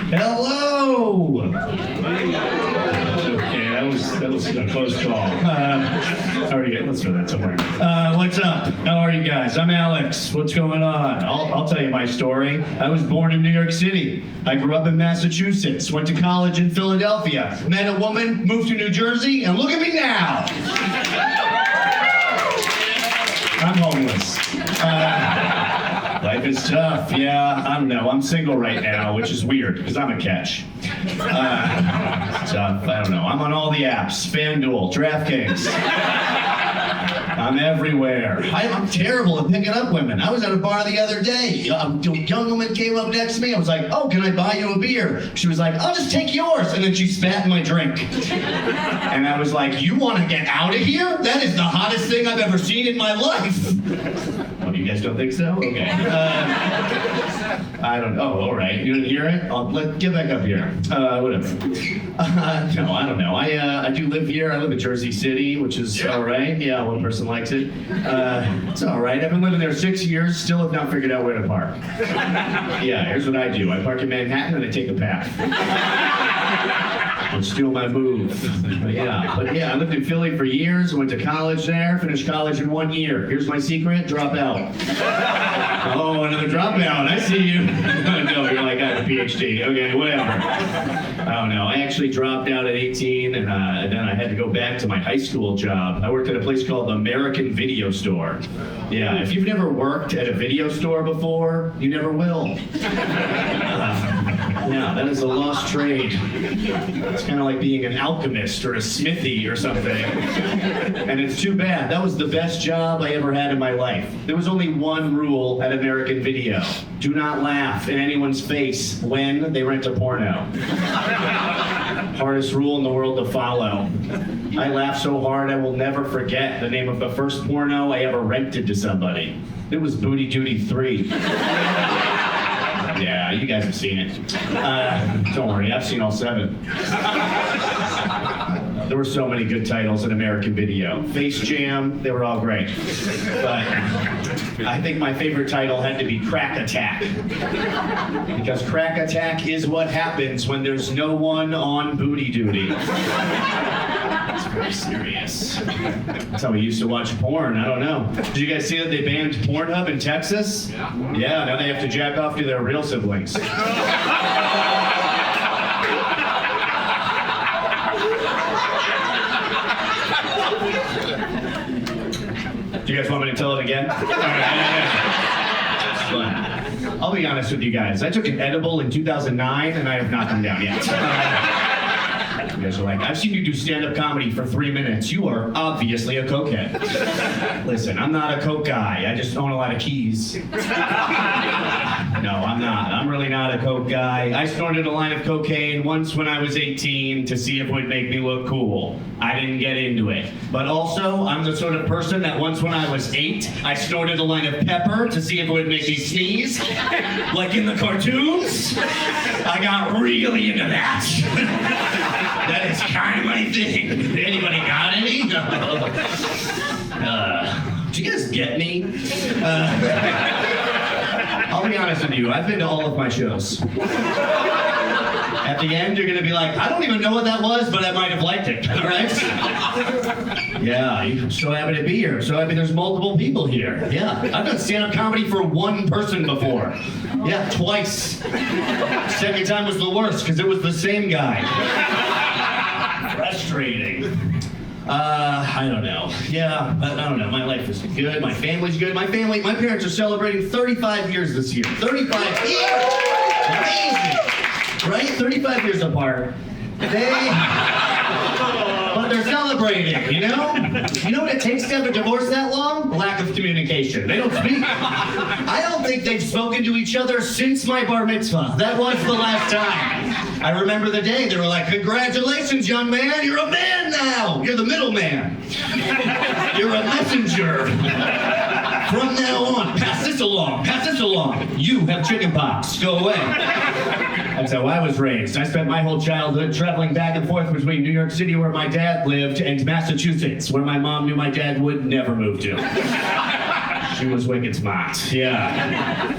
Hello! Okay, that was a close call. How are you? Let's throw that somewhere. What's up? How are you guys? I'm Alex. What's going on? I'll tell you my story. I was born in New York City. I grew up in Massachusetts, went to college in Philadelphia, met a woman, moved to New Jersey, and look at me now! I'm homeless. Life is tough, yeah. I don't know. I'm single right now, which is weird, because I'm a catch. It's tough. I don't know. I'm on all the apps. FanDuel, DraftKings. I'm everywhere. I'm terrible at picking up women. I was at a bar the other day. A young woman came up next to me. I was like, oh, can I buy you a beer? She was like, I'll just take yours. And then she spat in my drink. And I was like, you want to get out of here? That is the hottest thing I've ever seen in my life. Oh, you guys don't think so? Okay. I don't know. Oh, all right. You didn't hear it? Get back up here. Whatever. No, I don't know. I do live here. I live in Jersey City, which is all right. Yeah, one person likes it. It's all right. I've been living there 6 years, still have not figured out where to park. Yeah, here's what I do. I park in Manhattan and I take a path. Don't steal my move. But yeah, I lived in Philly for years, went to college there, finished college in 1 year. Here's my secret, drop out. Oh, another dropout, I see you. No, you're like, I have a PhD. Okay, whatever. I don't know, I actually dropped out at 18 and then I had to go back to my high school job. I worked at a place called American Video Store. Yeah, if you've never worked at a video store before, you never will. Yeah, that is a lost trade. It's kind of like being an alchemist or a smithy or something. And it's too bad. That was the best job I ever had in my life. There was only one rule at American Video. Do not laugh in anyone's face when they rent a porno. Hardest rule in the world to follow. I laughed so hard I will never forget the name of the first porno I ever rented to somebody. It was Booty Duty 3. Yeah, you guys have seen it. Don't worry, I've seen all 7. There were so many good titles in American Video. Face Jam, they were all great. But I think my favorite title had to be Crack Attack. Because Crack Attack is what happens when there's no one on booty duty. It's very serious. That's how we used to watch porn, I don't know. Did you guys see that they banned Pornhub in Texas? Yeah, now they have to jack off to their real siblings. Do you guys want me to tell it again? All right. I'll be honest with you guys. I took an edible in 2009 and I have not come down yet. You guys are like, I've seen you do stand-up comedy for 3 minutes. You are obviously a cokehead. Listen, I'm not a coke guy. I just own a lot of keys. No, I'm not. I'm really not a coke guy. I snorted a line of cocaine once when I was 18 to see if it would make me look cool. I didn't get into it. But also, I'm the sort of person that once when I was 8, I snorted a line of pepper to see if it would make me sneeze. Like in the cartoons. I got really into that. That is kind of my thing. Anybody got any? Do you guys get me? I'll be honest with you, I've been to all of my shows. At the end, you're gonna be like, I don't even know what that was, but I might have liked it, all right? Yeah, I'm so happy to be here. So happy there's multiple people here. Yeah, I've done stand-up comedy for one person before. Yeah, twice. Second time was the worst, because it was the same guy. Frustrating. I don't know. Yeah, I don't know. My life is good. My family's good. My parents are celebrating 35 years this year. 35 years! Amazing! Right? 35 years apart. But they're celebrating, you know? You know what it takes to have a divorce that long? Lack of communication. They don't speak. I don't think they've spoken to each other since my bar mitzvah. That was the last time. I remember the day they were like, congratulations, young man, you're a man now. You're the middleman. You're a messenger. From now on, pass this along, pass this along. You have chickenpox, go away. That's how I was raised. I spent my whole childhood traveling back and forth between New York City, where my dad lived, and Massachusetts, where my mom knew my dad would never move to. She was wicked smart. Yeah.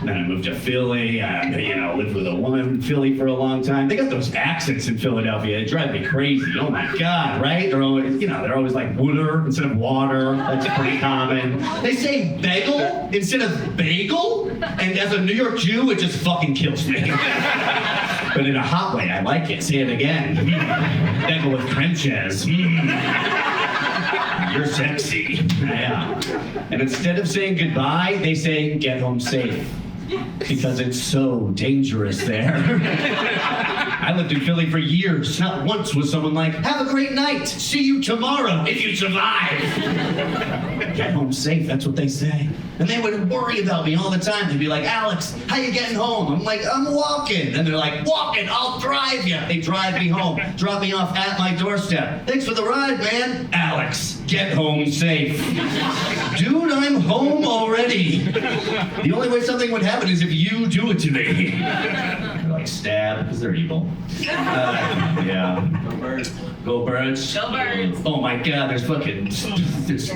Then I moved to Philly. Lived with a woman in Philly for a long time. They got those accents in Philadelphia. They drive me crazy. Oh my God, right? They're always like wooder instead of water. That's pretty common. They say bagel instead of bagel. And as a New York Jew, it just fucking kills me. But in a hot way, I like it. Say it again. Bagel with creme cheese. You're sexy. Yeah. And instead of saying goodbye, they say get home safe. Because it's so dangerous there. I lived in Philly for years. Not once was someone like, have a great night. See you tomorrow if you survive. Get home safe, that's what they say. And they would worry about me all the time. They'd be like, Alex, how you getting home? I'm like, I'm walking. And they're like, walking, I'll drive you. They drive me home, drop me off at my doorstep. Thanks for the ride, man. Alex, get home safe. Dude, I'm home already. The only way something would happen is if you do it to me. They're like, stab, because they're evil. Yeah. Go birds. Go birds. Go birds. Oh my God, there's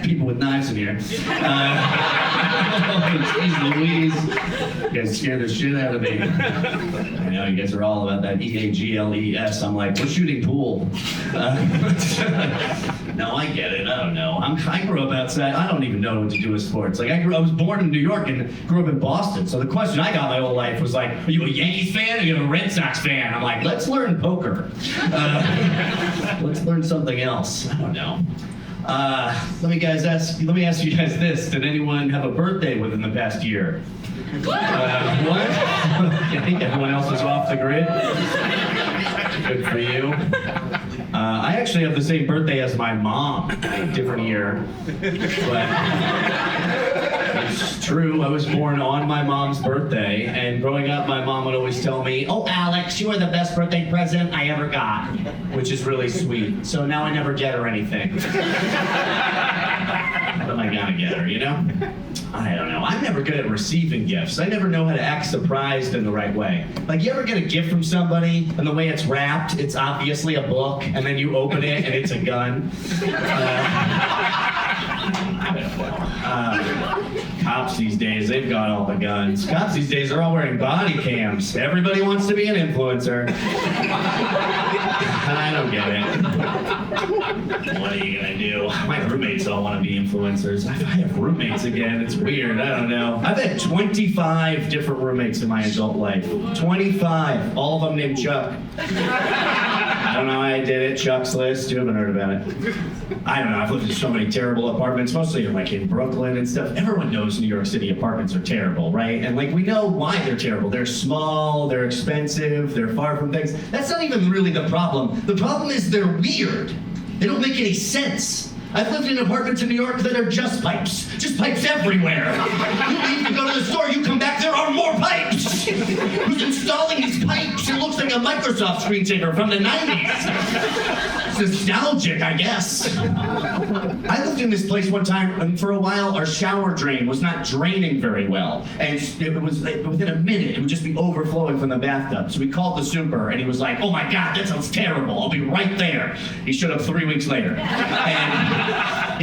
people with knives in here. Jeez Louise. You guys scare the shit out of me. I know you guys are all about that EAGLES. I'm like, we're shooting pool. No, I get it. I don't know. I grew up outside. I don't even know what to do with sports. Like I was born in New York and grew up in Boston. So the question I got my whole life was like, are you a Yankees fan or are you a Red Sox fan? I'm like, let's learn poker. Let's learn something else. I don't know. Let me ask you guys this. Did anyone have a birthday within the past year? What? I think everyone else is off the grid. Good for you. I actually have the same birthday as my mom, different year. But it's true, I was born on my mom's birthday, and growing up, my mom would always tell me, oh, Alex, you are the best birthday present I ever got, which is really sweet. So now I never get her anything. What am I gonna get her, you know? I don't know. I'm never good at receiving gifts. I never know how to act surprised in the right way. Like, you ever get a gift from somebody, and the way it's wrapped, it's obviously a book, and then you open it, and it's a gun? Cops these days, they've got all the guns. Cops these days are all wearing body cams. Everybody wants to be an influencer. I don't get it. What are you gonna do? My roommates all want to be influencers. I have roommates again. It's weird. I don't know. I've had 25 different roommates in my adult life. 25. All of them named Chuck. I don't know how I did it. Chuck's List. You haven't heard about it. I don't know. I've lived in so many terrible apartments, mostly like in Brooklyn and stuff. Everyone knows New York City apartments are terrible, right? And like we know why they're terrible. They're small, they're expensive, they're far from things. That's not even really the problem. The problem is they're weird. They don't make any sense. I've lived in apartments in New York that are just pipes everywhere. You leave, you go to the store, you come back, there are more pipes. Who's installing these pipes? It looks like a Microsoft screensaver from the 90s. It's nostalgic, I guess. I lived in this place one time, and for a while, our shower drain was not draining very well. And it was like, within a minute, it would just be overflowing from the bathtub. So we called the super, and he was like, oh my God, that sounds terrible. I'll be right there. He showed up 3 weeks later. And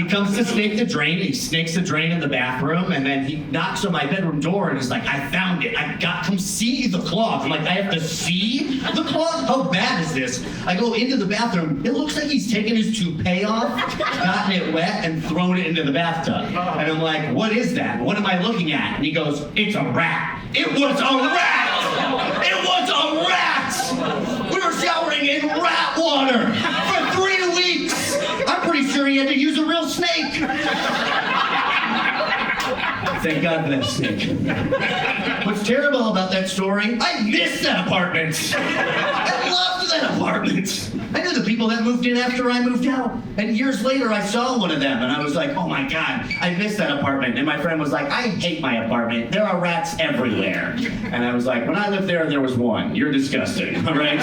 he comes to snake the drain. He snakes the drain in the bathroom, and then he knocks on my bedroom door and is like, I found it. Come see the clog. I'm like, I have to see the clog? How bad is this? I go into the bathroom. It looks like he's taken his toupee off, gotten it wet, and thrown it into the bathtub. And I'm like, what is that? What am I looking at? And he goes, it's a rat. It was a rat! It was a rat! We were showering in rat water for 3 weeks! I'm pretty sure he had to use a real snake. Thank God for that snake. What's terrible about that story, I missed that apartment. I loved that apartment. I knew the people that moved in after I moved out. And years later, I saw one of them, and I was like, oh my God, I missed that apartment. And my friend was like, I hate my apartment. There are rats everywhere. And I was like, when I lived there was one. You're disgusting, all right?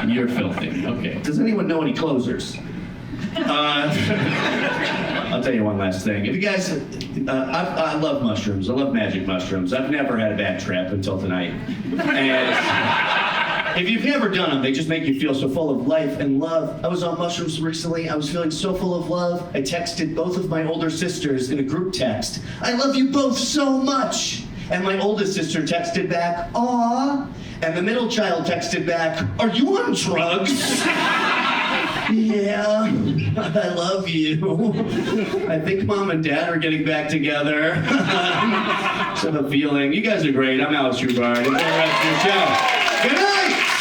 You're filthy. Okay. Does anyone know any closers? I'll tell you one last thing. If you guys, I love mushrooms. I love magic mushrooms. I've never had a bad trip until tonight. And If you've never done them, they just make you feel so full of life and love. I was on mushrooms recently. I was feeling so full of love. I texted both of my older sisters in a group text. I love you both so much. And my oldest sister texted back, aw. And the middle child texted back, are you on drugs? Yeah, I love you. I think mom and dad are getting back together. Just have a feeling. You guys are great. I'm Alex Grubard. Enjoy the rest of your show. Good night!